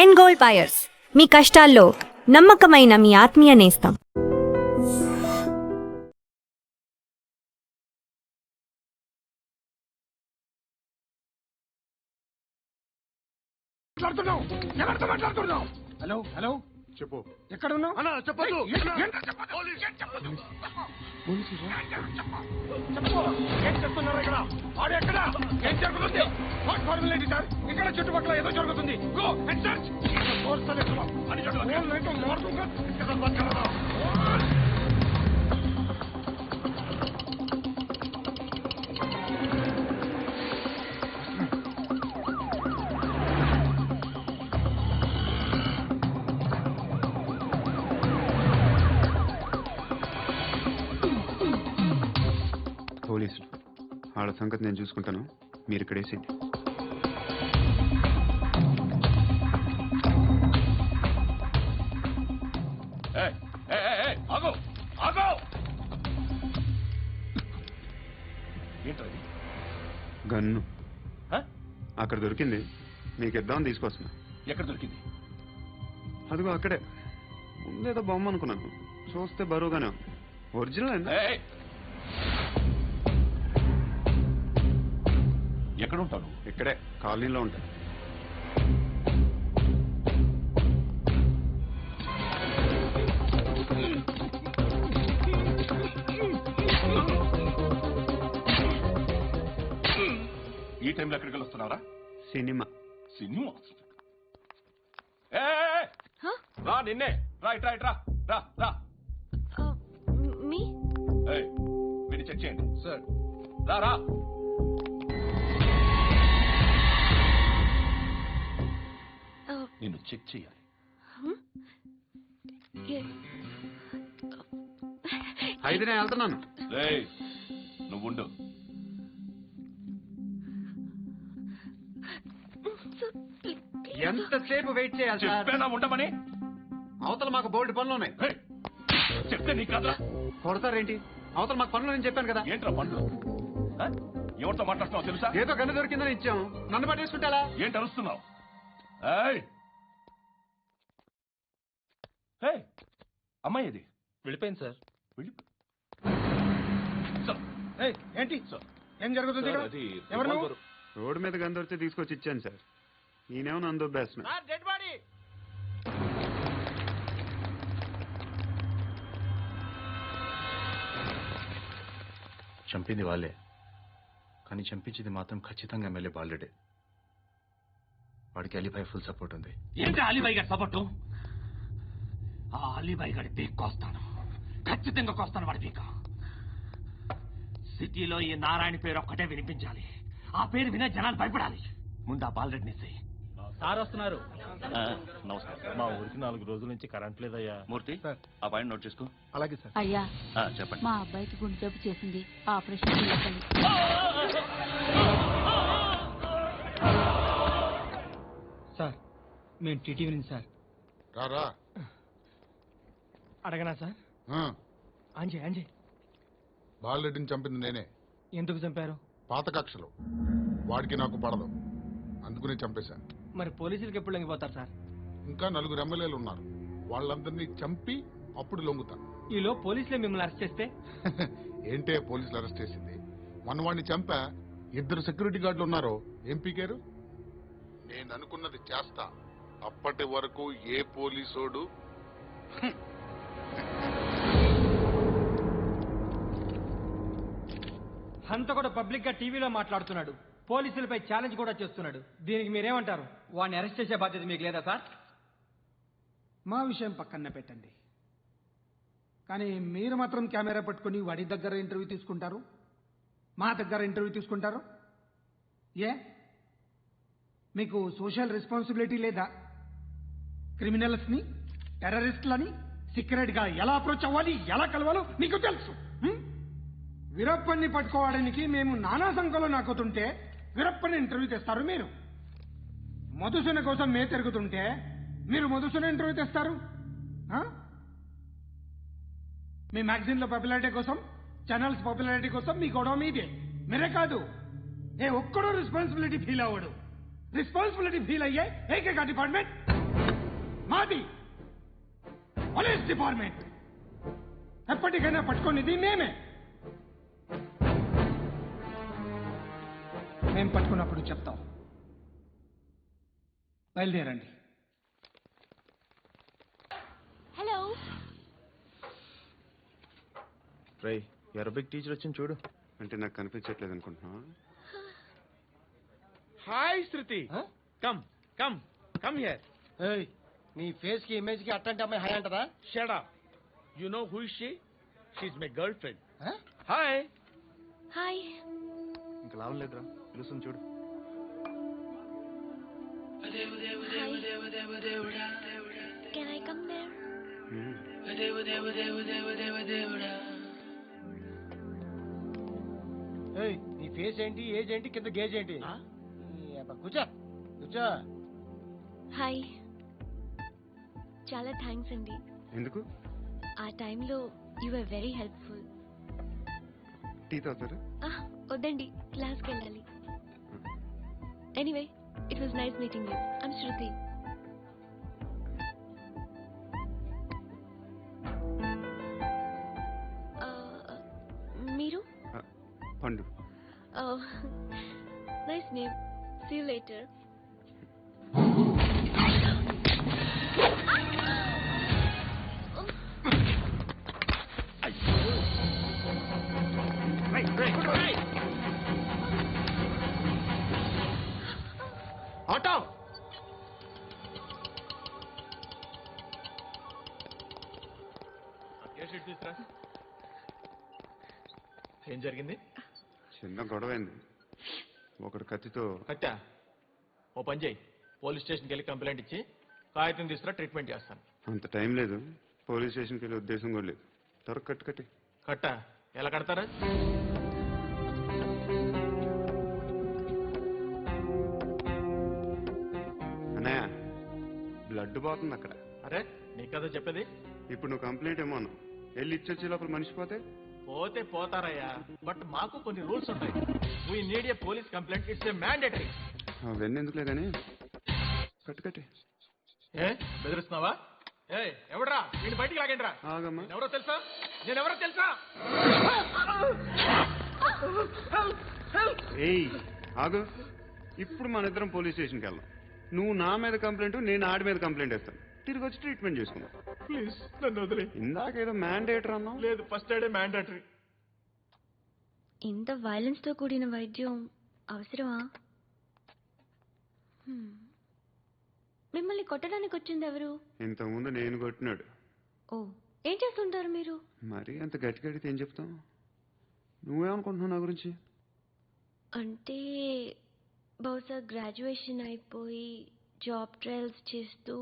End gold buyers, మీ కష్టాల్లో నమ్మకమైన మీ ఆత్మీయ నేస్తం. హలో హలో చెప్పు. ఎక్కడ ఉన్నావు? అన్నా చెప్పదు. ఏం చేస్తున్నారు ఇక్కడ? ఆడు ఎక్కడ? ఏం జరుగుతుంది? What formulate sir? ఇక్కడ చుట్టుపక్కల ఏదో జరుగుతుంది. Go and search. ఫోర్స్ తెలుసు అని చెప్పు. నేను లేక మారుతుంగా ఇక్కడ బతకరా. పోలీసులు వాళ్ళ సంగతి నేను చూసుకుంటాను, మీరు ఇక్కడ వేసేది. గన్ను అక్కడ దొరికింది, నీకు ఇద్దామని తీసుకొస్తున్నా. ఎక్కడ దొరికింది? అదిగో అక్కడే. ముందేదో బొమ్మ అనుకున్నాను, చూస్తే బరువుగానే ఉంది. ఒరిజినల్ అండి. ఎక్కడ ఉంటాను? ఇక్కడే కాలనీలో ఉంటాను. ఈ టైంలో ఎక్కడికి వస్తున్నారా? సినిమా. సినిమా రా, నిన్నే రా, ఇట్రా ఇట్రా, రా రా. వీడిని చెక్ చేయండి సార్. రా రా. నిన్ను చెక్ చేయాలి. అయితే నేను వెళ్తున్నాను. నువ్వుండు. ఎంతసేపు వెయిట్ చేయాలి? చెప్పేనా ఉండమని? అవతల మాకు బోల్డ్ పనులు ఉన్నాయి. చెప్తే నీకు కాదురా. కొడతారేంటి? అవతల మాకు పనులు నేను చెప్పాను కదా. ఏంట్రా పనులు? ఎవరితో మాట్లాడుతున్నావు తెలుసా? ఏదో గన్ను దొరికిందని ఇచ్చాం, నన్ను పట్టేసుకుంటా. ఏంటి అరుస్తున్నావు? అమ్మాయి ఇది వెళ్ళిపోయింది సార్. ఏంటి ఏం జరుగుతుంది? ఎవరు నువ్వు? రోడ్డు మీద గన్ను దొరికితే తీసుకొచ్చి ఇచ్చాను సార్. ఈయనేమో నన్ను దొబ్బేస్తున్నా. చంపింది వాళ్ళే, కానీ చంపించింది మాత్రం ఖచ్చితంగా ఎమ్మెల్యే బాలుడే. వాడికి అలీబాయ్ ఫుల్ సపోర్ట్ ఉంది. ఏంటి అలీబాయ్ గారి సపోర్టు? ఆ అలీబాయ్ గారి పీక్ కోస్తాను, ఖచ్చితంగా కోస్తాను వాడి పీక. సిటీలో ఈ నారాయణ పేరు ఒక్కటే వినిపించాలి. ఆ పేరు వినే జనాలు భయపడాలి. ముందు ఆ బాలరెడ్డిని నిస్సాయి. సార్ వస్తున్నారు. నమస్కారం. మా ఊరికి 4 రోజుల నుంచి కరెంట్ లేదయ్యా. మూర్తి, ఆ పాయింట్ నోట్ చేసుకో. అలాగే సార్. అయ్యా, చెప్పండి. మా అబ్బాయికి గుండె జబ్బు చేసింది, ఆపరేషన్ చేయాలి. సార్ మేము టీటీవీ నుంచి సార్. రారా. అడగనా సార్? అంజయ్ బాలరెడ్డిని చంపింది నేనే. ఎందుకు చంపారు? పాత కక్షలు, వాడికి నాకు పడదు, అందుకుని చంపేశాను. మరి పోలీసులకు ఎప్పుడు లొంగిపోతారు సార్? ఇంకా 4 ఎమ్మెల్యేలు ఉన్నారు, వాళ్ళందరినీ చంపి అప్పుడు లొంగుతాను. ఈలో పోలీసులే మిమ్మల్ని అరెస్ట్ చేస్తే? ఏంటే పోలీసులు అరెస్ట్ చేసింది? మన వాడిని చంపా 2 సెక్యూరిటీ గార్డులు ఉన్నారు, ఏం పీకారు? నేను అనుకున్నది చేస్తా, అప్పటి వరకు ఏ పోలీసోడు హంత కూడా పబ్లిక్ గా టీవీలో మాట్లాడుతున్నాడు, పోలీసులపై ఛాలెంజ్ కూడా చేస్తున్నాడు. దీనికి మీరేమంటారు? వాడిని అరెస్ట్ చేసే బాధ్యత మీకు లేదా సార్? మా విషయం పక్కన పెట్టండి, కానీ మీరు మాత్రం కెమెరా పట్టుకుని వాడి దగ్గర ఇంటర్వ్యూ తీసుకుంటారు, మా దగ్గర ఇంటర్వ్యూ తీసుకుంటారు. ఏ మీకు సోషల్ రెస్పాన్సిబిలిటీ లేదా? క్రిమినల్స్ని, టెర్రరిస్టులని సీక్రెట్గా ఎలా అప్రోచ్ అవ్వాలి, ఎలా కలవాలో మీకు తెలుసు. వీరప్పన్ని పట్టుకోవడానికి మేము నానా సంఖ్యలో నాకుతుంటే వీరప్పని ఇంటర్వ్యూ తెస్తారు మీరు. మధుసూన కోసం మే తిరుగుతుంటే మీరు మధుసూన ఇంటర్వ్యూ తెస్తారు. మీ మ్యాగజైన్లో పాపులారిటీ కోసం, ఛానల్స్ పాపులారిటీ కోసం మీ గొడవ మీదే. మీరే కాదు, ఏ ఒక్కడో రెస్పాన్సిబిలిటీ ఫీల్ అవ్వడు. రెస్పాన్సిబిలిటీ ఫీల్ అయ్యే ఏకైక డిపార్ట్మెంట్ మాది పోలీస్ డిపార్ట్మెంట్. ఎప్పటికైనా పట్టుకునేది మేమే. మేం పట్టుకున్నప్పుడు చెప్తాం. బయలుదేరండి. హలో. రై అరబిక్ టీచర్ వచ్చింది చూడు. అంటే నాకు కనిపించట్లేదు అనుకుంటున్నా. Hi Shruti. Come come come here. నీ ఫేస్ కి ఇమేజ్ కి అట్టంటే అమ్మాయి హై అంటదా? Shut up. You know who is she? She is my girl friend. Hi. Hi. ఇంకా లాభం లేదురా, పిలుస్తుంది చూడు. Can I come there? నీ ఫేస్ ఏంటి, ఏజ్ ఏంటి, కింద గేజ్ ఏంటి? కూర్చో కూర్చో. హాయ్. చాలా థ్యాంక్స్ అండి. ఎందుకు? ఆ టైంలో you are very helpful. Tea తాగుతారా? వద్దండి, క్లాస్కి వెళ్ళాలి. Anyway, it was nice meeting you. I'm Shruti. మీరు? Pandu. Nice name. See you later. Auto. ఏం జరిగింది? చిన్న గొడవైంది. ఒకడు కత్తితో. కట్టా? ఓ పని చేయి, పోలీస్ స్టేషన్కి వెళ్ళి కంప్లైంట్ ఇచ్చి కాగితం తీసుకురా, ట్రీట్మెంట్ చేస్తాను. అంత టైం లేదు. పోలీస్ స్టేషన్కి వెళ్ళే ఉద్దేశం కూడా లేదు. త్వరగా కట్టు కట్టి. కట్టా? ఎలా కడతారా? అన్నయ్య, బ్లడ్ పోతుంది అక్కడ. అరే నీ కదా చెప్పేది. ఇప్పుడు నువ్వు కంప్లైంట్ ఏమో అన్నావు. వెళ్ళి ఇచ్చొచ్చే లోపల మనిషి పోతే పోతే పోతారయ్యా, బట్ మాకు కొన్ని రూల్స్ ఉంటాయి. We need a police complaint. It's a mandatory. అవన్నీ ఎందుకులే కానీ కట్టు కట్టి. ఏ బెదిరిస్తున్నావా? ఏ ఎవడ్రా నేను బయటికి లాగండి రా. ఆగమ్మా. ఎవరో తెలుసా? నేనెవరో తెలుసా? ఏయ్ ఆగు. ఇప్పుడు మన ఇద్దరం పోలీస్ స్టేషన్కి వెళ్దాం. నువ్వు నా మీద కంప్లైంట్, నేను ఆడి మీద కంప్లైంట్ వేస్తాను. తిరిగి వచ్చి ట్రీట్మెంట్ చేసుకుందాం. ప్లీజ్ నన్ను వదిలే. ఇందాకేదో మ్యాండేటర్ అన్నావు. లేదు, ఫస్ట్ ఎయిడే మ్యాండేటరీ. ఇంత వైలెన్స్ తో కూడిన వైద్యం అవసరమా? మిమ్మల్ని కొట్టడానికి వచ్చింది ఎవరు? ఇంతకుముందు నేను కొట్టినాడు. ఓ, ఏం చేస్తుంటారు మీరు? మరి అంత గట్టి గడితే ఏం చెప్తాం? నువ్వేమనుకుంటున్నావు నా గురించి? అంటే బహుశా గ్రాడ్యుయేషన్ అయిపోయి జాబ్ ట్రయల్స్ చేస్తూ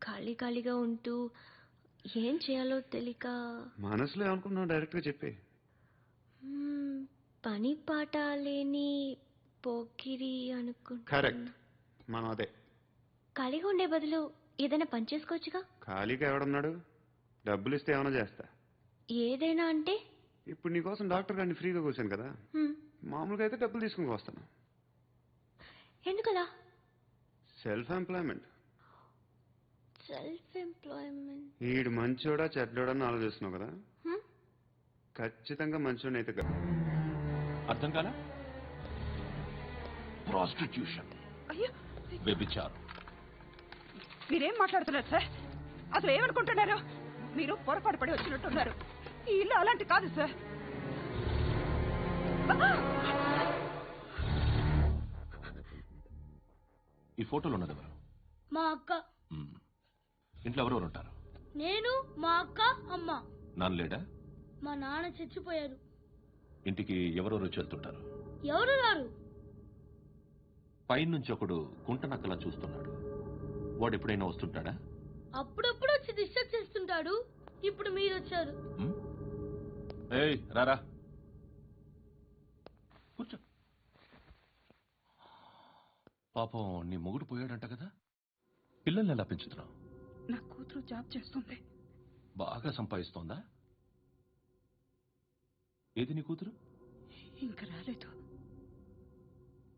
ఖాళీగా ఉంటూ ఏం చేయాలో తెలియక. మనసులో ఏమనుకుంటున్నావు డైరెక్ట్గా చెప్పే. పని పాట లేని పోకిరి అనుకుంటా. కరెక్ట్, మనం అదే. ఖాళీగా ఉండే బదులు ఏదైనా పని చేసుకోవచ్చుగా. ఖాళీగా ఎవడన్నాడు? డబ్బులు ఇస్తే ఏమైనా చేస్తా. ఏదైనా అంటే? ఇప్పుడు నీకోసం డాక్టర్ గారిని ఫ్రీగా కూర్చాను కదా. మామూలుగా అయితే డబ్బులు తీసుకుని వస్తాను. ఎందుకలా? Self employment. Self employment. ఈడు మంచోడా చెడ్డోడా అని ఆలోచిస్తున్నావు కదా. ఖచ్చితంగా మంచోడని అయితే కదా. అర్థం కాలా? ప్రాస్టిట్యూషన్, వ్యభిచారం. మీరేం మాట్లాడుతున్నారు సార్? అసలు ఏమనుకుంటున్నారు? మీరు పొరపాటు పడి వచ్చినట్టున్నారు. ఈ ఇల్లు అలాంటి కాదు సార్. ఈ ఫోటోలో ఉన్నది ఎవరు? మా అక్క. ఇంట్లో ఎవరెవరు ఉంటారు? నేను, మా అక్క, అమ్మ. నాన్న లేడా? మా నాన్న చచ్చిపోయారు. ఇంటికి ఎవరెవరు వచ్చి వెళ్తుంటారు? ఎవరు రారు. పైనుంచి ఒకడు కుంట నక్కలా చూస్తున్నాడు. వాడు ఎప్పుడైనా వస్తుంటాడా? అప్పుడప్పుడు వచ్చి డిస్టర్బ్ చేస్తుంటాడు. ఇప్పుడు మీరు వచ్చారు. ఏయ్ రారా, కూర్చో. పాపం నీ మొగుడు పోయాడంట కదా, పిల్లల్ని ఎలా పెంచుతున్నావు? నా కూతురు జాబ్ చేస్తుంది. బాగా సంపాదిస్తోందా? ఏది నీ కూతురు? ఇంకా రాలేదు.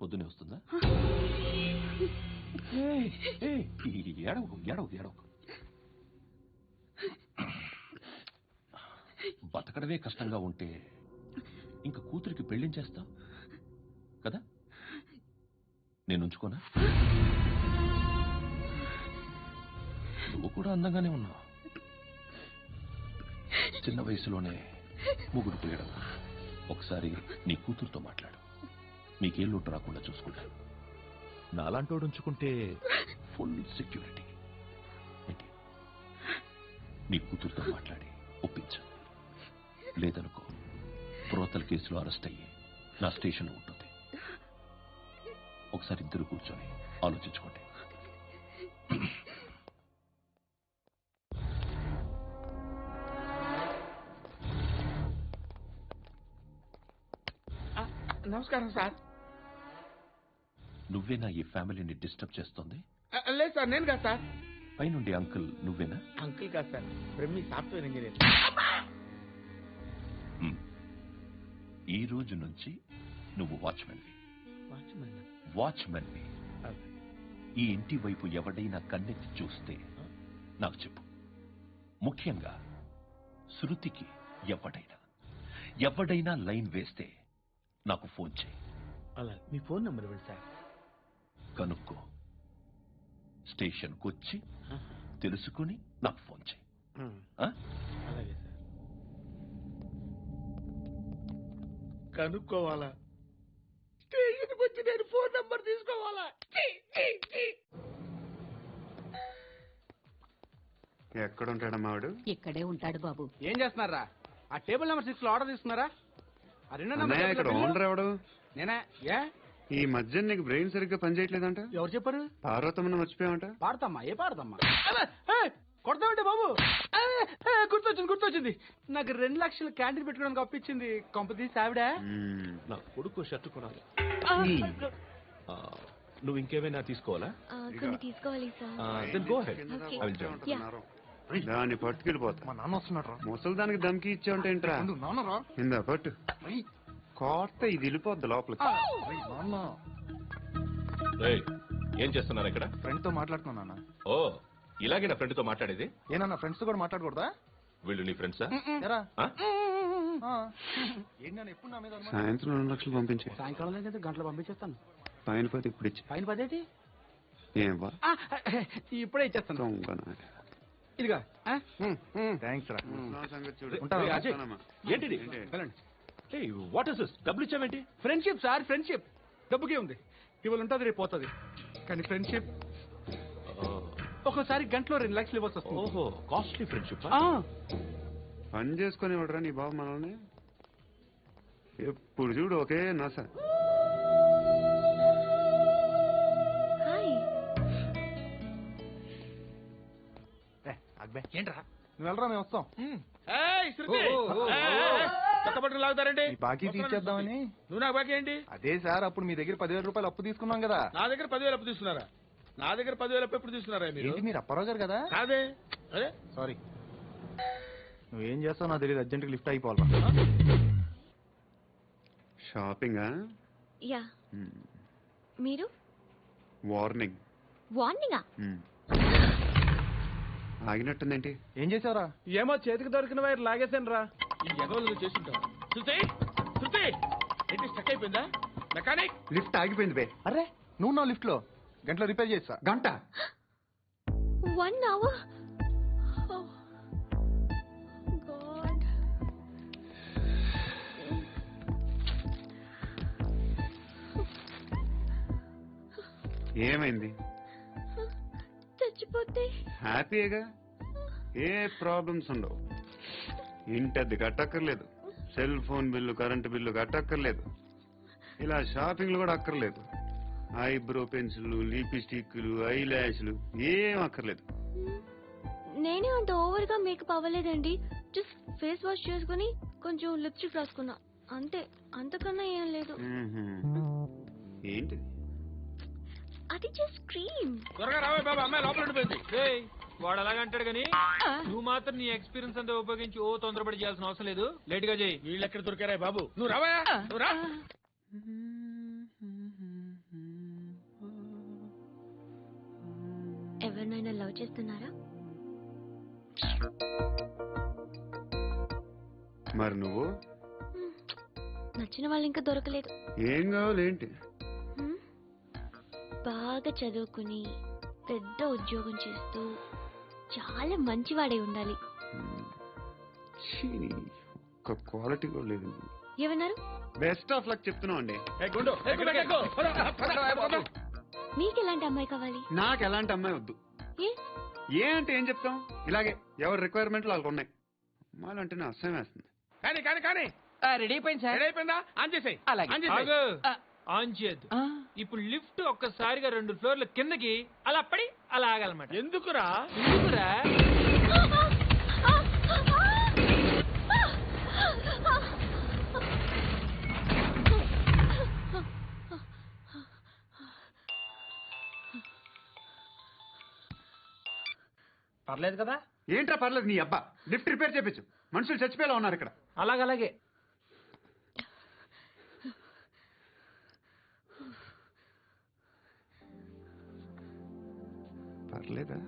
పొద్దునే వస్తుందా? ఏడవకు ఏడవకు ఏడవకు. బతకడమే కష్టంగా ఉంటే ఇంక కూతురికి పెళ్లించేస్తావు కదా? నేను ఉంచుకోనా? నువ్వు కూడా అందంగానే ఉన్నావు. చిన్న వయసులోనే ముగ్గురు పోయడం. ఒకసారి నీ కూతురుతో మాట్లాడు. నీకే లోటు రాకుండా చూసుకుంటాను. నాలాంటోడు ఉంచుకుంటే ఫుల్ సెక్యూరిటీ. ఏంటి? నీ కూతురుతో మాట్లాడి ఒప్పించు. లేదనుకో ప్రోతల కేసులో అరెస్ట్ అయ్యి నా స్టేషన్లో ఉంటుంది. ఒకసారి ఇద్దరు కూర్చొని ఆలోచించుకోండి. నమస్కారం సార్. నువ్వేనా ఈ ఫ్యామిలీని డిస్టర్బ్ చేస్తుంది? లేదు సార్, నేను కాదు సార్. పైనుండి అంకుల్ నువ్వేనా? అంకుల్ కాదు సార్, బ్రహ్మి సాఫ్ట్వేర్ ఇంజనీర్. ఈ రోజు నుంచి నువ్వు వాచ్మెన్వి. ఈ ఇంటి వైపు ఎవడైనా కన్నెత్తి చూస్తే నాకు చెప్పు. ముఖ్యంగా శృతికి ఎవడైనా లైన్ వేస్తే నాకు ఫోన్ చేయి. అలా మీ ఫోన్ నెంబర్ ఇవ్వండి సార్. కనుక్కో. స్టేషన్కి వచ్చి తెలుసుకుని నాకు ఫోన్ చేయి. అలాగే సార్. కనుక్కోవాలా? స్టేషన్కి వచ్చి నేను ఫోన్ నెంబర్ తీసుకోవాలా? ఎక్కడ ఉంటాడమ్మా వాడు? ఇక్కడే ఉంటాడు బాబు. ఏం చేస్తున్నారా? ఆ టేబుల్ నెంబర్ 6 లో ఆర్డర్ తీసుకున్నారా? ఆ రెండో అన్నయ్య, ఇక్కడ ఓనర్ ఎవడు? నేనే. ఏ ఈ మధ్య నీకు బ్రెయిన్ సరిగ్గా పనిచేయట్లేదంట. ఎవరు చెప్పారు? పార్వతమ్మను మర్చిపోయామంట. పాడతామ్మా? ఏ పాడతామ్మా? కొడతామంటే బాబు. గుర్తొచ్చింది. నాకు 2 లక్షలు క్యాంటీన్ పెట్టుకోవడానికి అప్పించింది కొంపతీసి ఆవిడ. నా కొడుకు షర్ట్ కొనాలి. నువ్వు ఇంకేమైనా తీసుకోవాలా? కొన్ని తీసుకోవాలి sir. Then go ahead. Okay. I will join. దాన్ని పట్టుకెళ్ళిపోతా. మా నాన్న వస్తున్నాడు. ముసలి దానికి దమ్కి ఇచ్చావంటే ఏంట్రా? నాన్నరా? ఇందా పట్టు. కోత ఇది వెళ్ళిపోద్ది లోపలికి. ఏం చేస్తున్నారు ఇక్కడ? ఫ్రెండ్ తో మాట్లాడుతున్నా. ఓ, ఇలాగే నా ఫ్రెండ్ తో మాట్లాడేది? ఏనా ఫ్రెండ్స్ తో కూడా మాట్లాడకూడదా? వీళ్ళు నీ ఫ్రెండ్సా? ఎప్పుడు నా మీద సాయంత్రం 2 లక్షలు పంపించే. సాయంకాలం దగ్గర గంటలు పంపించేస్తాను. పైన 10 ఇప్పుడు ఇచ్చి. పైన 10 ఏంటి? ఏం వా ఇప్పుడే ఇచ్చేస్తాను. ఇదిగా. థ్యాంక్స్ రా. ఏంటిది? What is this? డబ్బులు ఇచ్చావేంటి? Friendship sir, friendship. డబ్బుకే ఉంది. ఇవాళ ఉంటుంది, రేపు పోతుంది. కానీ ఫ్రెండ్షిప్ ఒక్కోసారి గంటలో 2 లక్షలు ఇవ్వాల్సి వస్తుంది. ఓహో, కాస్ట్లీ ఫ్రెండ్షిప్. పని చేసుకుని ఇవ్వడరా నీ బాబు మనల్ని? ఎప్పుడు చూడు ఒకే నస. ఏంట్రా? నువ్వు వెళ్ళరా, మేము వస్తాం. కొత్త బట్టలు లాగుతారండి. బాకీ తీర్చేద్దామని. నువ్వు నాకు బాకీ ఏంటి? అదే సార్, అప్పుడు మీ దగ్గర 10,000 రూపాయలు అప్పు తీసుకున్నాం కదా. నా దగ్గర 10,000 అప్పు తీసుకున్నారా? నా దగ్గర 10,000 అప్పు ఎప్పుడు తీసుకున్నారా మీరు? మీరు అప్పారావు గారు కదా? కాదే. అరే సారీ. నువ్వేం చేస్తావు నాకు తెలియదు. అర్జెంట్గా లిఫ్ట్ అయిపోవాలి. షాపింగా? యా. మీరు? వార్నింగ్. వార్నింగా? ఆగినట్టుందేంటి? ఏం చేసావురా? ఏమో చేతికి దొరికిన వైర్ లాగేసాను రా. ఈ ఎగవలు చేస్తుంటావు. శృతి ఏంటి స్టక్ అయిపోయిందా? మెకానిక్. లిఫ్ట్ ఆగిపోయింది బే. అరే, నువ్వు నా లిఫ్ట్ లో గంటలో రిపేర్ చేస్తా. గంట? 1 hour? Oh, God. ఏమైంది? చచ్చిపోతే? హ్యాపీగా, ఏ ప్రాబ్లమ్స్ ఉండవు. ఇంటద్ది కట్టక్కర్లేదు, cell phone bill, current bill కట్టక్కర్లేదు, ఇలా షాపింగ్లు కూడా అక్కర్లేదు. ఐబ్రో పెన్సిల్, లిప్స్టిక్లు, ఐ ల్యాష్లు ఏం అక్కర్లేదు. నేనే అంత ఓవర్ గా మేకప్ అవ్వలేదండి. జస్ట్ ఫేస్ వాష్ చేసుకుని కొంచెం లిప్స్టిక్ రాసుకున్నా అంతే. అంతకన్నా ఏం లేదు. ఏంటి అది? Just cream. త్వరగా రావే బాబా, అమ్మాయి లోపల ఉండిపోయింది. వాడు అలాగంటాడు కానీ నువ్వు మాత్రం నీ ఎక్స్పీరియన్స్ అంతా ఉపయోగించి తొందరపడి చేయాల్సిన అవసరం లేదు. లేట్ గా చేయి. వీళ్ళు ఎక్కడ దొరికారా బాబు? నువ్వు రావా? నువ్వు రా. ఎవరినైనా లవ్ చేస్తున్నారా? మరి నువ్వు? నచ్చిన వాళ్ళు ఇంకా దొరకలేదు. ఏం కావాలి ఏంటి? బాగా చదువుకుని పెద్ద ఉద్యోగం చేస్తూ చాలా మంచివాడే ఉండాలి. ఒక్క క్వాలిటీ కూడా లేదు. ఏమన్నారు? బెస్ట్ ఆఫ్ లక్ చెప్తున్నావు అండి. మీకు ఎలాంటి అమ్మాయి కావాలి? నాకు ఎలాంటి అమ్మాయి వద్దు. ఏ అంటే ఏం చెప్తాం, ఇలాగే ఎవరి రిక్వైర్మెంట్లు వాళ్ళకు ఉన్నాయి. అమ్మాయిలు అంటేనే అసహ్యం వేస్తుంది. కానీ రెడీ అయిపోయింది సార్. రెడీ అయిపోయిందా? ఆన్ చేసేయ్. ఆన్ చేయద్దు. ఇప్పుడు లిఫ్ట్ ఒక్కసారిగా 2 ఫ్లోర్ల కిందకి అలా పడి అలా ఆగాలన్నమాట. ఎందుకురా? పర్లేదు కదా? ఏంట్రా పర్లేదు నీ అబ్బా. లిఫ్ట్ రిపేర్ చేపించు. మనుషులు చచ్చిపోయేలా ఉన్నారు ఇక్కడ. అలాగే పర్లేదా?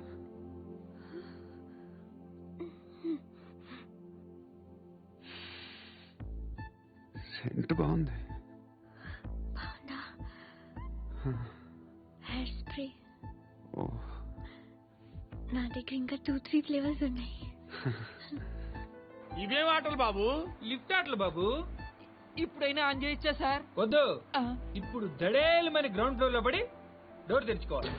సెంట్ బాగుంది. హెయిర్ స్ప్రే ఓ, నా దగ్గర ఇంకా 2-3 ఫ్లేవర్స్ ఉన్నాయి. ఇవేం ఆటలు బాబు? లిఫ్ట్ ఆటలు బాబు. ఇప్పుడైనా ఆన్ చేయొచ్చా సార్? వద్దు. ఇప్పుడు దడేలు మరి గ్రౌండ్ ఫ్లోర్ లో పడి డోర్ తెరుచుకోవాలి.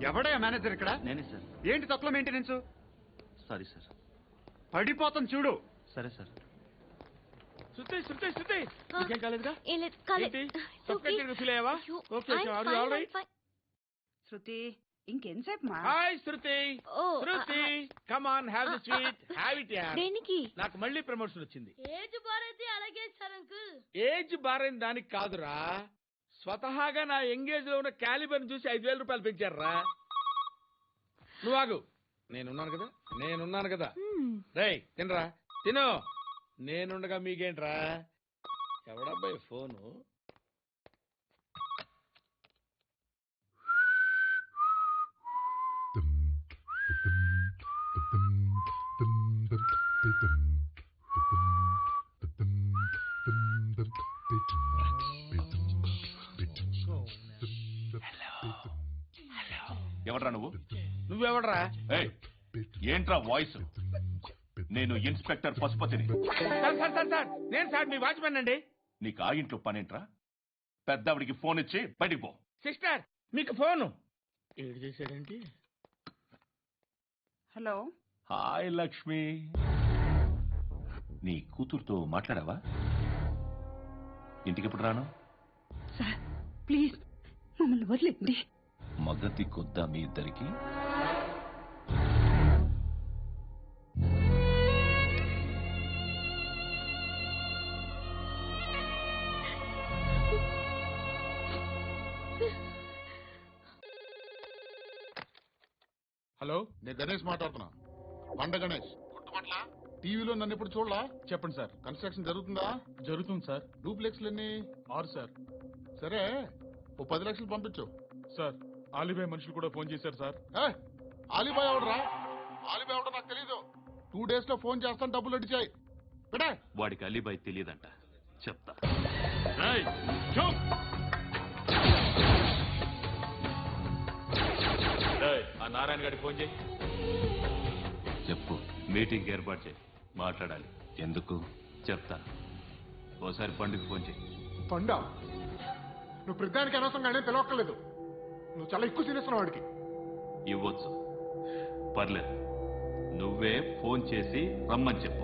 ఎవడయ్యా మేనేజర్ ఇక్కడ? నేనే సార్. ఏంటి తక్కువ మెయింటెనెన్స్? Sorry sir. పడిపోతాం చూడు. సరే సార్. శృతి నీకేం కాలేదుగా? ఏం లేదు, కాలేదు. సఫోకేటెడ్ ఫీల్ అయ్యావా? Okay, are you all right? Shruti ఇంకెంతసేపు మా? Hi Shruti. Come on, have the sweet. Have it యార్. దేనికి? నాకు మళ్ళీ ప్రమోషన్ వచ్చింది. ఏజ్ బారైతే అలాగే సార్ అంకుల్. ఏజ్ బారైన దానికి కాదురా, స్వతహాగా నా ఎంగేజ్ లో ఉన్న క్యాలిబర్ చూసి 5,000 రూపాయలు పెంచారా. నువ్వు ఆగు, నేనున్నాను కదా. రేయ్ తినరా, తిను. నేనుండగా మీకేంట్రా? ఎవడబ్బాయి ఫోను? ఎవడ్రా నువ్వు? నువ్వెవడరా? ఏంట్రా వాయిస్? నేను ఇన్స్పెక్టర్ పశుపతిని. సార్ నేను సార్ మీ వాచ్మెన్ అండి. నీకు ఆ ఇంట్లో పనేంట్రా? పెద్దవిడికి ఫోన్ ఇచ్చి బయటికి పో. సిస్టర్ మీకు ఫోను. ఏడు చేశాడేంటి? హలో. హాయ్ లక్ష్మి. నీ కూతురుతో మాట్లాడావా? ఇంటికి ఎప్పుడు రాను? సార్ ప్లీజ్ మమ్మల్ని వదిలేండి. మగతి కొద్దా మీ ఇద్దరికి? హలో, నేను గణేష్ మాట్లాడుతున్నా. బండ గణేష్ గుర్తుపట్ల? టీవీలో నన్ను ఎప్పుడు చూడలా? చెప్పండి సార్. కన్స్ట్రక్షన్ జరుగుతుందా? జరుగుతుంది సార్. డూప్లెక్స్లు ఎన్ని? 6 సార్. సరే, ఓ 10 లక్షలు పంపించు. సార్ ఆలిబాయ్ మనుషులు కూడా ఫోన్ చేశారు సార్. ఆలిబాయ్ ఎవడరా? ఆలిబాయ్ ఎవడో నాకు తెలీదు. 2 days లో ఫోన్ చేస్తాను, డబ్బులు అడిచాయి. వాడికి అలీబాయ్ తెలియదంట, చెప్తా. ఆ నారాయణ గారికి ఫోన్ చేయి. చెప్పు. మీటింగ్ ఏర్పాటు చేయి, మాట్లాడాలి. ఎందుకు చెప్తా. ఓసారి పండుగ ఫోన్ చేయి. పండా, నువ్వు ప్రతిదానికి అనవసరంగానే పిలవక్కర్లేదు. నువ్వు చాలా ఎక్కువ సీనిస్తున్నావు వాడికి. ఇవ్వచ్చు, పర్లేదు. నువ్వే ఫోన్ చేసి రమ్మని చెప్పు.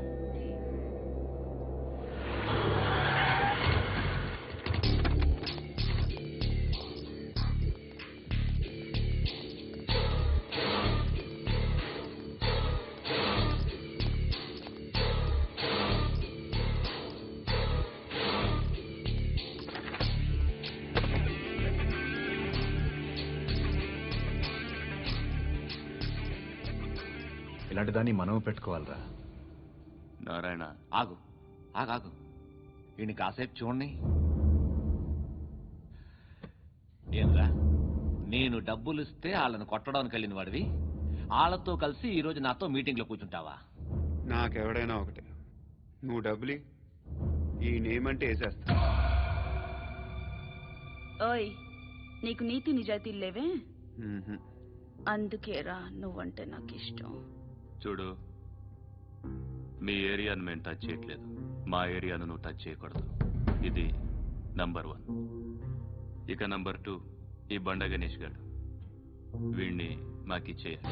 ఇలాంటి దాన్ని మనం పెట్టుకోవాలరా. నారాయణ ఆగు ఆగాగు, ఈయన కాసేపు చూడండి. ఏంరా, నేను డబ్బులు ఇస్తే వాళ్ళని కొట్టడానికి వెళ్ళిన వాడివి, వాళ్ళతో కలిసి ఈరోజు నాతో మీటింగ్లో కూర్చుంటావా? నాకెవడైనా ఒకటే, నువ్వు డబ్బులి, ఈ నేమంటే వేసేస్తా. ఓయ్, నీకు నీతి నిజాయితీలు లేవే, మ్మ్హ. అందుకేరా నువ్వంటే నాకు ఇష్టం. చూడు, మీ ఏరియాను మేము టచ్ చేయట్లేదు, మా ఏరియాను నువ్వు టచ్ చేయకూడదు. ఇది నంబర్ 1. ఇక నంబర్ 2, ఈ బండ గణేష్ గారు, వీణ్ణి మాకిచ్చేయాలి.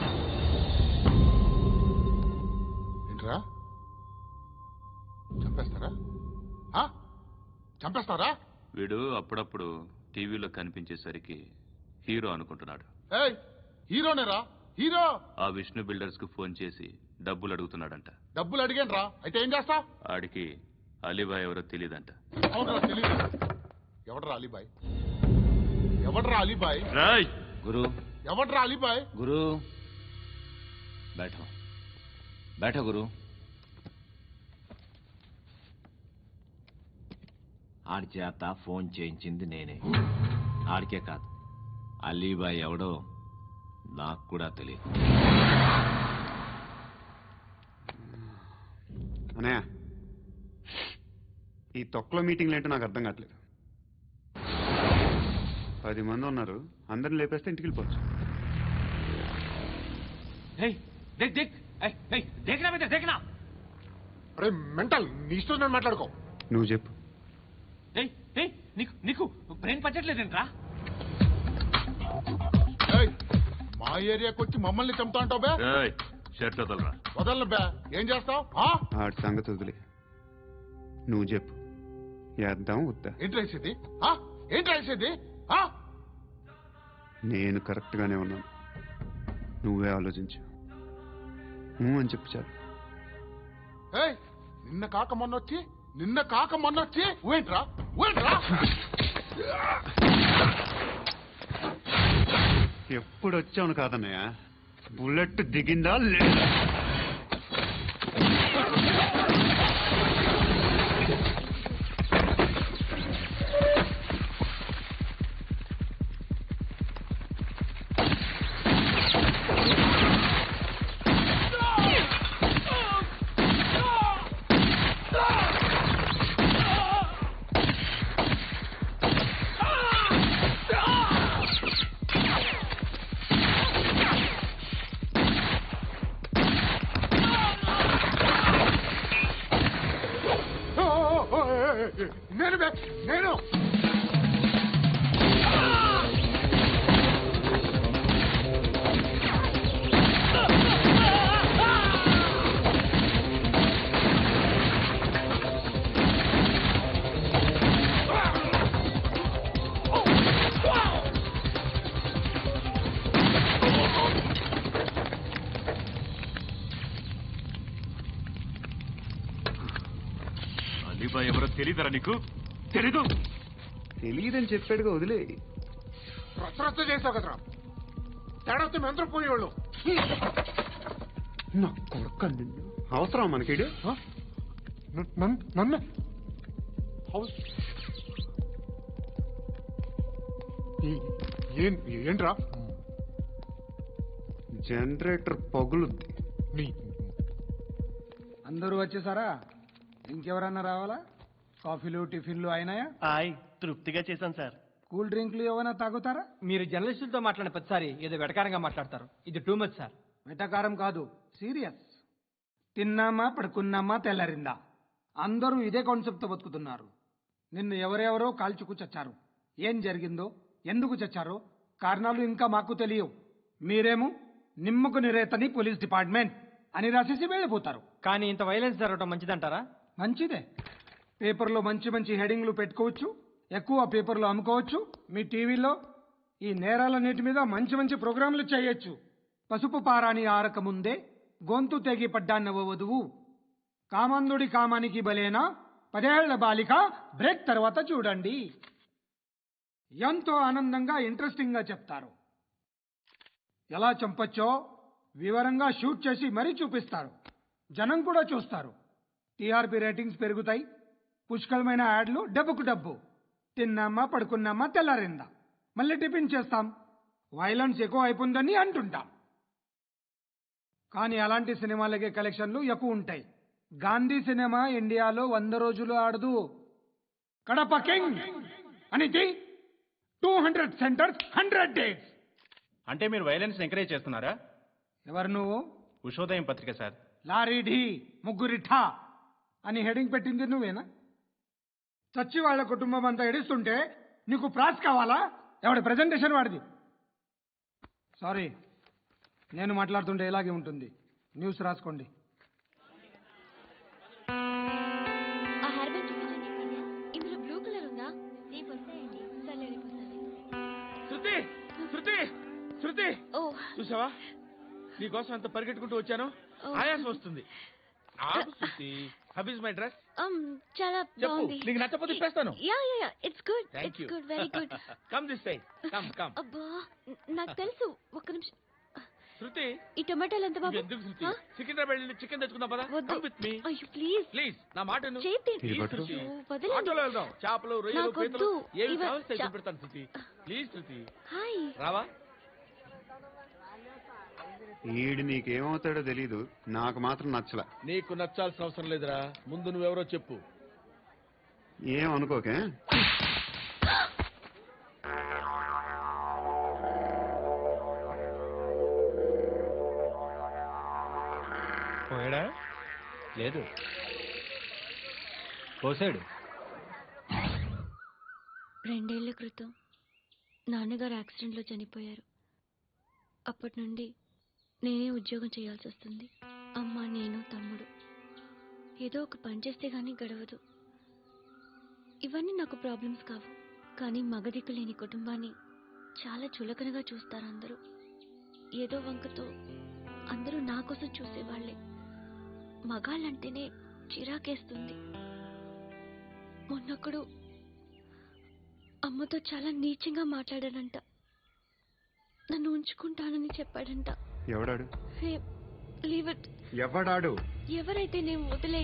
ఏంట్రా, చంపేస్తారా? ఆ? చంపేస్తారా? వీడు అప్పుడప్పుడు టీవీలో కనిపించేసరికి హీరో అనుకుంటున్నాడు. ఏయ్, హీరోనేరా, హీరో. ఆ విష్ణు బిల్డర్స్ కు ఫోన్ చేసి డబ్బులు అడుగుతున్నాడంట. డబ్బులు అడిగాను, అయితే ఏం చేస్తా? ఆడికి అలీబాయ్ ఎవరో తెలియదంట. అవునరా, తెలీదు. ఎవడరా అలీబాయ్? ఎవడరా అలీబాయ్? గురు, ఎవడరా అలీబాయ్? గురు बैठो గురు. ఆడి చేత ఫోన్ చేయించింది నేనే. ఆడికే కాదు, అలీబాయ్ ఎవడో నాకు కూడా తెలియదు. అనయ్య, ఈ తొక్కలో మీటింగ్లు ఏంటో నాకు అర్థం కావట్లేదు. 10 మంది ఉన్నారు, అందరిని లేపేస్తే ఇంటికి వెళ్ళిపోవచ్చు. అరే మెంటల్, నీ ఇష్టం నేను మాట్లాడుకో. నువ్వు చెప్పు. నీకు బ్రెయిన్ పచ్చట్లేదేంట్రా? మా ఏరియాకి వచ్చి మమ్మల్ని చంపుతా అంటావు బే? షర్ట్ వదలరా. వదలను బే. ఏం చేస్తావు? ఆడి సంగతి వదిలే, నువ్వు చెప్పు. వేద్దాం వద్దా? ఏంటి రాసేది? ఏంటి రాసేది? నేను కరెక్ట్ గానే ఉన్నాను, నువ్వే ఆలోచించు. అని చెప్పు చాలు. నిన్న కాక మొన్నొచ్చి ఊయంట్రా. ఎప్పుడు వచ్చావును కాదన్నయ్య, బుల్లెట్ దిగిందా లేదా? నేను అలీబాయ్ ఎవరో తెలీదరా నీకు? తెలియదని చెప్పాడుగా, వదిలే. రచ్చ చేసావు కదరా, తేడాతో మెంతరం పోయేవాళ్ళు. నా కొడుకు అవసరం మనకిడు. నన్ను ఏంట్రా? జనరేటర్ పగులుద్ది. అందరూ వచ్చేసారా? ఇంకెవరన్నా రావాలా? కాఫీలు టిఫిన్లు అయినాయా? తృప్తిగా చేశాను సార్. కూల్ డ్రింక్లు ఏమైనా తాగుతారా? మీరు జర్నలిస్టులతో మాట్లాడిన ప్రతిసారి ఏదో వెటకారంగా మాట్లాడతారు. ఇది టూ మచ్ సార్. వెటకారం కాదు, సీరియస్. తిన్నామా పడుకున్నామా తెల్లరిందా, అందరూ ఇదే కాన్సెప్ట్తో బతుకుతున్నారు. నిన్ను ఎవరెవరో కాల్చుకు చచ్చారు. ఏం జరిగిందో, ఎందుకు చచ్చారో కారణాలు ఇంకా మాకు తెలియవు. మీరేమో నిమ్మకు నిరేతని పోలీస్ డిపార్ట్మెంట్ అని రాసేసి వెళ్ళిపోతారు. కానీ ఇంత వైలెన్స్ జరగడం మంచిదంటారా? మంచిదే. పేపర్లో మంచి మంచి హెడింగ్లు పెట్టుకోవచ్చు, ఎక్కువ పేపర్లు అమ్ముకోవచ్చు. మీ టీవీలో ఈ నేరాలన్నిటి మీద మంచి మంచి ప్రోగ్రాంలు చేయొచ్చు. పసుపు పారాని ఆరక ముందే గొంతు తెగి పడ్డాన్నవ వధువు, కామందుడి కామానికి బలేనా 10 ఏళ్ల బాలిక, బ్రేక్ తర్వాత చూడండి. ఎంతో ఆనందంగా ఇంట్రెస్టింగ్ గా చెప్తారు. ఎలా చంపొచ్చో వివరంగా షూట్ చేసి మరీ చూపిస్తారు. జనం కూడా చూస్తారు. టీఆర్పీ రేటింగ్స్ పెరుగుతాయి. పుష్కలమైన యాడ్లు, డబ్బుకు డబ్బు. తిన్నామా, పడుకున్నామా, తెల్లారిందా, మళ్ళీ టిఫిన్ చేస్తాం. వైలెన్స్ ఎక్కువ అయిపోయిందని అంటుంటాం. కానీ అలాంటి సినిమాలకే కలెక్షన్లు ఎక్కువ ఉంటాయి. గాంధీ సినిమా ఇండియాలో 100 రోజులు ఆడదు. కడప కింగ్ అనేది 200 సెంటర్స్ 100 డేస్. అంటే మీరు వైలెన్స్ ఎంకరేజ్ చేస్తున్నారా? ఎవరు నువ్వు? ఉషోదయం పత్రిక సార్. లారీ ఢీ ముగ్గురి ఠా అని హెడింగ్ పెట్టింది నువ్వేనా? చచ్చి వాళ్ళ కుటుంబం అంతా ఎడుస్తుంటే నీకు ప్రాస్ కావాలా? ఎవడి ప్రెజెంటేషన్ వాడిది. సారీ, నేను మాట్లాడుతుంటే ఇలాగే ఉంటుంది. న్యూస్ రాసుకోండి. ఆ హెయిర్ బ్యాండ్ చూపించండి. ఇందులో బ్లూ కలర్ ఉందా? రేపు వస్తాయండి. సరే రేపు వస్తాయి. శృతి శృతి శృతి, ఓ చూసావా నీకోసం ఎంత పరిగెట్టుకుంటూ వచ్చాను. ఆయాసం వస్తుంది. ఆగు Shruti. How is my dress? చాలా చెప్పు. బాగుంది. నీకు నచ్చకపోతే తిప్పేస్తాను. Yeah yeah yeah, it's good. Thank it's you. Good, very good. Come this side. Come come. అబ్బా, నాకు తెలుసు. ఒక్క నిమిషం. శృతి, ఈ టొమాటోలు ఎంత బాబు? ఎందుకు శృతి? సికింద్రాబాద్ వెళ్ళి చికెన్ తెచ్చుకుందాం పదా. వద్దు. కమ్ విత్ మీ అయ్యో ప్లీజ్ ప్లీజ్. నా మాట విను. చేతి Please, శృతి. వదలండి. ఆటోలో వెళ్దాం. చేపలు, రొయ్యలు, నాకు పీతలు వద్దు. ఏమి ఇవ- కావాలి చా- పెడతాను శృతి. Please Shruti. హాయ్. రావా? ఈడు నీకేమవుతాడో తెలీదు, నాకు మాత్రం నచ్చల. నీకు నచ్చాల్సిన అవసరం లేదురా. ముందు నువ్వెవరో చెప్పు. ఏం అనుకోకే. పోయాడా? లేదు, పోసాడు. 2 ఏళ్ల క్రితం నాన్నగారు యాక్సిడెంట్లో చనిపోయారు. అప్పటి నుండి నేనే ఉద్యోగం చేయాల్సి వస్తుంది. అమ్మ, నేను, తమ్ముడు ఏదో ఒక పని చేస్తే గానీ గడవదు. ఇవన్నీ నాకు ప్రాబ్లమ్స్ కావు. కానీ మగదిక్కు లేని కుటుంబాన్ని చాలా చులకనగా చూస్తారు అందరూ. ఏదో వంకతో అందరూ నా కోసం చూసేవాళ్లే. మగాళ్ళంటేనే చిరాకేస్తుంది. మొన్నొక్కడు అమ్మతో చాలా నీచంగా మాట్లాడాడంట. నన్ను ఉంచుకుంటానని చెప్పాడంట. ఎవడాడు? హే, లీవ్ ఇట్. ఎవడాడు? ఎవరైతే నేను వదిలే.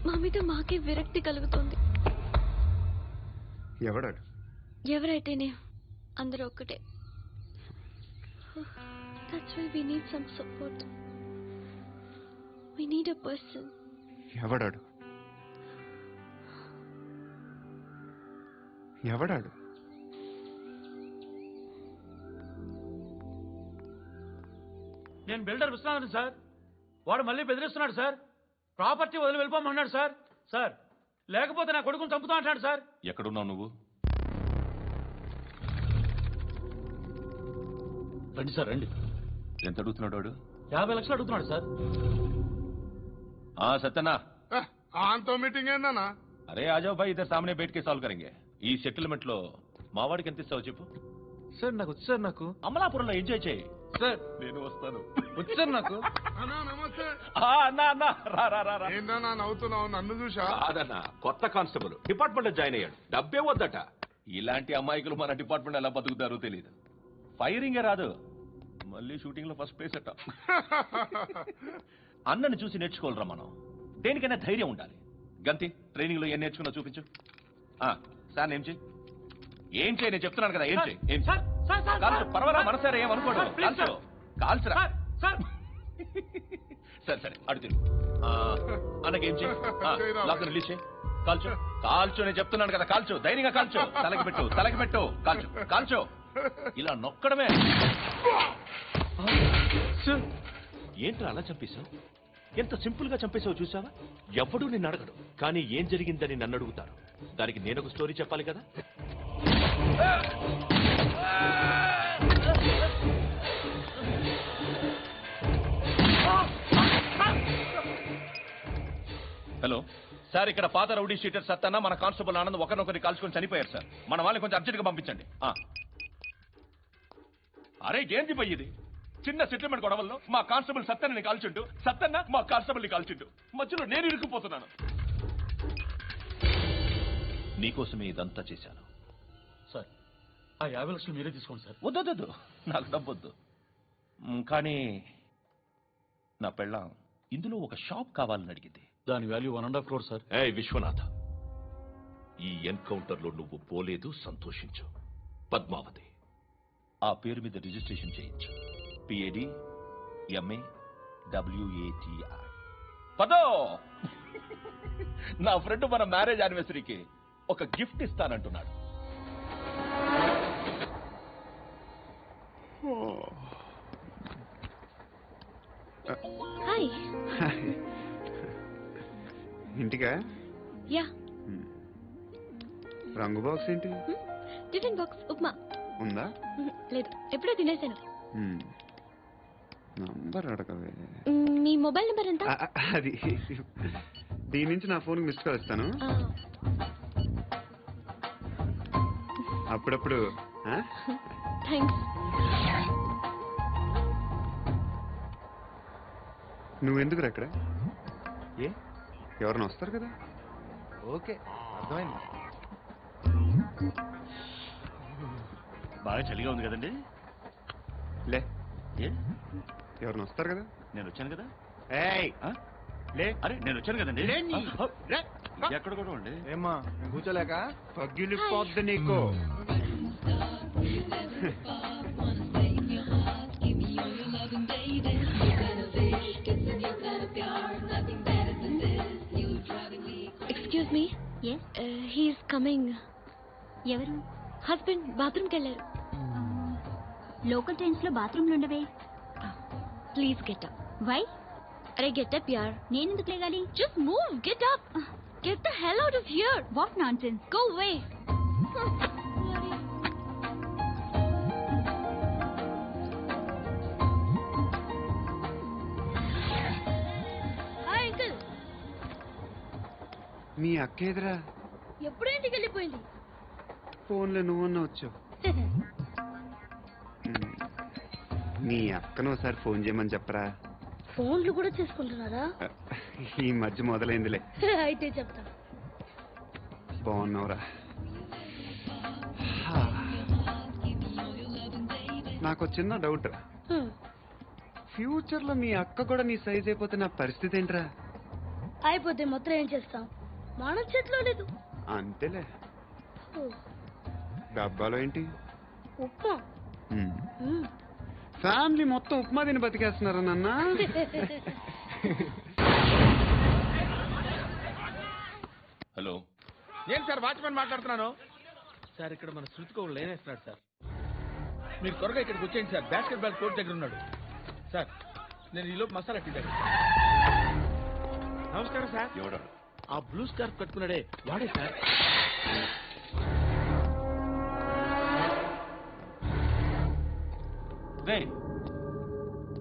మా మీద మాకే విరక్తి కలుగుతుంది. ఎవడాడు? ఎవరైతేనే అందరూ ఒక్కటే. That's why we need some support. We need a person. ఎవడాడు? ఎవడాడు? నేను బిల్డర్ విశ్వనాథన్ సార్. వాడు మళ్ళీ బెదిరిస్తున్నాడు సార్. ప్రాపర్టీ వదిలి వెళ్ళిపోమన్నాడు సార్. సార్, లేకపోతే నా కొడుకుని చంపుతా అంటాడు సార్. ఎక్కడున్నావు నువ్వు? రండి సార్, రండి. ఎంత అడుగుతున్నాడు వాడు? 50 లక్షలు అడుగుతున్నాడు సార్. సత్యనా, ఆంతో మీటింగ్ ఏందన్నా? అరే ఆజావ్ భాయ్, ఇద్దరు సామనే బయటకే సాల్వ్ కరెంగే. ఈ సెటిల్మెంట్ లో మావాడికి ఎంత ఇస్తావు చెప్పు. సార్ నాకు వచ్చు సార్. నాకు అమలాపురంలో ఎంజాయ్ చేయి సార్. నేను వస్తాను. వచ్చు సార్ నాకు. అన్నా నమస్తే. అన్నా అన్నా, రా రా రా రా. ఏందన్నా నవ్వుతున్నావు? నన్ను చూసా? కాదన్నా, కొత్త కానిస్టేబుల్ డిపార్ట్మెంట్ లో జాయిన్ అయ్యాడు. డబ్బే వద్దట. ఇలాంటి అమాయకులు మన డిపార్ట్మెంట్ ఎలా బతుకుతారో తెలియదు. ఫైరింగే రాదు, మళ్ళీ షూటింగ్ లో ఫస్ట్ ప్లేస్ అట్ట. అన్నని చూసి నేర్చుకోవాలరా మనం. దేనికైనా ధైర్యం ఉండాలి. గంతి, ట్రైనింగ్ లో ఏం నేర్చుకున్నా చూపించు. సార్ ఏం చేయి, ఏం చేయి, నేను చెప్తున్నాను కదా. ఏం చేయి, ఏం చేయి. కాల్చు, పర్వాలా, మనసారా ఏం అనుకోడు. కాల్చు, కాల్చురా. సరే సరే, అడుగుతుంది. అన్నకేం చేయి, లాక్ రిలీజ్ చేయి. కాల్చు, కాల్చు, నేను చెప్తున్నాను కదా. కాల్చు, ధైర్యంగా కాల్చు. తలకి పెట్టు, తలకి పెట్టు. కాల్చు, కాల్చు. ఇలా నొక్కడమే. ఏంట్రా అలా చంపేశావు? ఎంత సింపుల్ గా చంపేశావు చూసావా? ఎవడూ నిన్ను అడగడు, కానీ ఏం జరిగిందని నన్ను అడుగుతారు. దానికి నేను ఒక స్టోరీ చెప్పాలి కదా. హలో సార్, ఇక్కడ పాత రౌడీ షీటర్ సత్తన్న, మన కానిస్టేబుల్ ఆనంద్ ఒకరినొకరిని కాల్చుకొని చనిపోయారు సార్. మన వాళ్ళని కొంచెం అర్జెంట్ గా పంపించండి. అరే ఏంది పోయి ఇది? చిన్న సెటిల్మెంట్ గొడవల్లో మా కానిస్టేబుల్ సత్తన్నని కాల్చుంటూ, సత్తన్న మా కానిస్టేబుల్ని కాల్చుంటూ, మధ్యలో నేను ఇరుక్కుపోతున్నాను. నీకోసమే ఇదంతా చేశాను సార్, ఆ 50 లక్షలు మీరే తీసుకోండి సార్. వద్దొద్దు, నాకు డబ్బొద్దు. కానీ నా పెళ్ళాం ఇందులో ఒక షాప్ కావాలని అడిగింది. దాని వాల్యూ 1.5 crore సార్. ఏ విశ్వనాథ, ఈ ఎన్కౌంటర్లో నువ్వు పోలేదు, సంతోషించు. పద్మావతి ఆ పేరు మీద రిజిస్ట్రేషన్ చేయించు. PADMAWATI. పదో, నా ఫ్రెండ్ మన మ్యారేజ్ యానివర్సరీకి ఒక గిఫ్ట్ ఇస్తానంటున్నాడు. హాయ్. ఇంటికా? యా. రంగు బాక్స్ ఏంటి? Tiffin box upma. ఉందా? లేదు, ఎప్పుడో తినేసాను. నంబర్ అడగవే. మీ మొబైల్ నెంబర్ ఎంత? అది దీని నుంచి నా ఫోన్కి మిస్ కాల్ ఇస్తాను. అప్పుడప్పుడు. థ్యాంక్స్. నువ్వెందుకు అక్కడ? ఏ ఎవరైనా వస్తారు కదా? ఓకే, అర్థమైంది. బాగా చలిగా ఉంది కదండి. లే, ఏ ఎవరైనా వస్తారు కదా? నేను వచ్చాను కదా. ఏయ్ లే. అరే నేను వచ్చాను కదండి. ఎక్కడ కూడా ఉండి ఏమ్మా కూర్చోలేక పగిలిపోద్ది నీకు. Excuse me. He's coming. ఎవరు? హస్బెండ్ బాత్రూమ్కి వెళ్ళారు. లోకల్ ట్రైన్స్ లో బాత్రూమ్లు ఉండవే. Please get up. వై? అరే గెట్ అప్ యార్. నేను ఎందుకు లేగాలి? Just move, get up. Get the hell out of here. What nonsense. Go away. Hi uncle. మీ అక్క ఎదురా? ఎప్పుడు ఇంటికి వెళ్ళిపోయింది? ఫోన్లో నువ్వన్నా వచ్చావు. మీ అక్కను ఒకసారి ఫోన్ చేయమని చెప్పరా. ఫోన్లు కూడా చేసుకుంటున్నారా? ఈ మధ్య మొదలైందిలే. అయితే చెప్తా. బాగున్నావురా? నాకు చిన్న డౌట్ రా. ఫ్యూచర్ లో మీ అక్క కూడా నీ సైజ్ అయిపోతే నా పరిస్థితి ఏంట్రా? అయిపోతే మొత్తం ఏం చేస్తాం? మన చేతిలో లేదు. అంతేలే. డబ్బాలో ఏంటి? ఉప్మా. ఫ్యామిలీ మొత్తం ఉప్మా తిని బతికేస్తున్నారా నాన్న? హలో, నేను సార్ వాచ్మెన్ మాట్లాడుతున్నాను. సార్ ఇక్కడ మన శృతికి ఒక లైన్ వేస్తున్నాడు సార్. మీరు త్వరగా ఇక్కడికి వచ్చేయండి సార్. బాస్కెట్ బాల్ కోర్ట్ దగ్గర ఉన్నాడు సార్. నేను ఈలోపు మసాలా టీ దగ్గర. నమస్కారం సార్. ఎవడా? ఆ బ్లూ స్కార్ఫ్ కట్టుకున్నాడే వాడే సార్.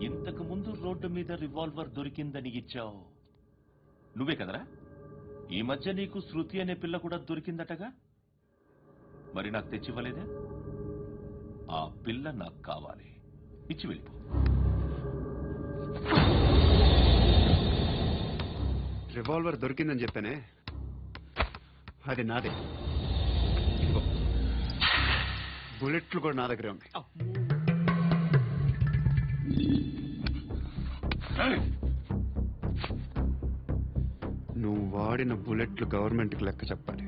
ఇంతకు ముందు రోడ్డు మీద రివాల్వర్ దొరికిందని ఇచ్చావు నువ్వే కదరా? ఈ మధ్య నీకు శృతి అనే పిల్ల కూడా దొరికిందటగా, మరి నాకు తెచ్చివ్వలేదే? ఆ పిల్ల నాకు కావాలి, ఇచ్చి వెళ్ళిపో. రివాల్వర్ దొరికిందని చెప్పానే, అది నాదే. ఇదిగో బుల్లెట్లు కూడా నా దగ్గరే ఉన్నాయి. నువ్వు వాడిన బుల్లెట్లు గవర్నమెంట్కి లెక్క చెప్పాలి.